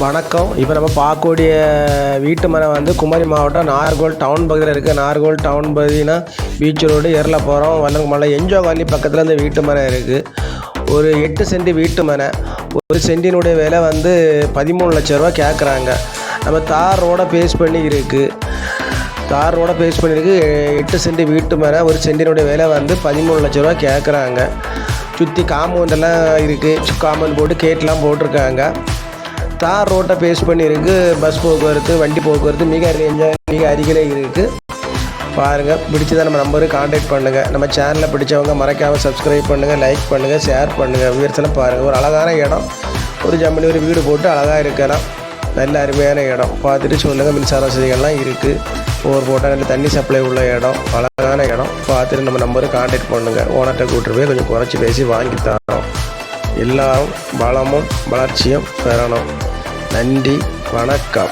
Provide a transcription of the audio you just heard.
வணக்கம். இப்போ நம்ம பார்க்கக்கூடிய வீட்டு மனை வந்து குமரி மாவட்டம் நாகர்கோவில் டவுன் பகுதியில் இருக்குது. நாகர்கோவில் டவுன் பகுதினா பீச் ரோடு எர்லப்புறம் வல்லங்கமலை என்ஜோ காலனி பக்கத்தில் இந்த வீட்டு மனை இருக்குது. ஒரு 8 சென்ட் வீட்டு மனை. ஒரு சென்டினுடைய விலை வந்து 13 லட்ச ரூபா கேட்குறாங்க. நம்ம தார் ரோட பேஸ் பண்ணி இருக்குது. 8 சென்ட் வீட்டு மனை. ஒரு சென்டினுடைய விலை வந்து 13 லட்ச ரூபா கேட்குறாங்க. சுற்றி காம்பவுண்டெல்லாம் இருக்குது. காம்பவுண்ட் போட்டு கேட்லாம் போட்டிருக்காங்க. தார் ரோட்டை பேஸ் பண்ணி இருக்குது. பஸ் போக்குவரத்து, வண்டி போக்குவரத்து மிக அருகிலே இருக்குது. பாருங்கள், பிடிச்சதை நம்ம நம்பருக்கு கான்டாக்ட் பண்ணுங்கள். நம்ம சேனலை பிடிச்சவங்க மறக்காமல் சப்ஸ்கிரைப் பண்ணுங்கள், லைக் பண்ணுங்கள், ஷேர் பண்ணுங்கள். விவரத்தில் பாருங்கள். ஒரு அழகான இடம். ஒரு ஜம்மனி ஒரு வீடு போட்டு அழகாக இருக்கலாம். நல்ல அருமையான இடம். பார்த்துட்டு சொல்லுங்கள். மின்சார வசதிகள்லாம் இருக்குது. போர் போட்டால் நல்ல தண்ணி சப்ளை உள்ள இடம். அழகான இடம். பார்த்துட்டு நம்ம நம்பருக்கு கான்டாக்ட் பண்ணுங்கள். ஓனர்கிட்ட கூப்பிட்டு போய் கொஞ்சம் குறைச்சி பேசி வாங்கி தரோம். எல்லாரும் வளமும் வளர்ச்சியும் பெறணும். நன்றி, வணக்கம்.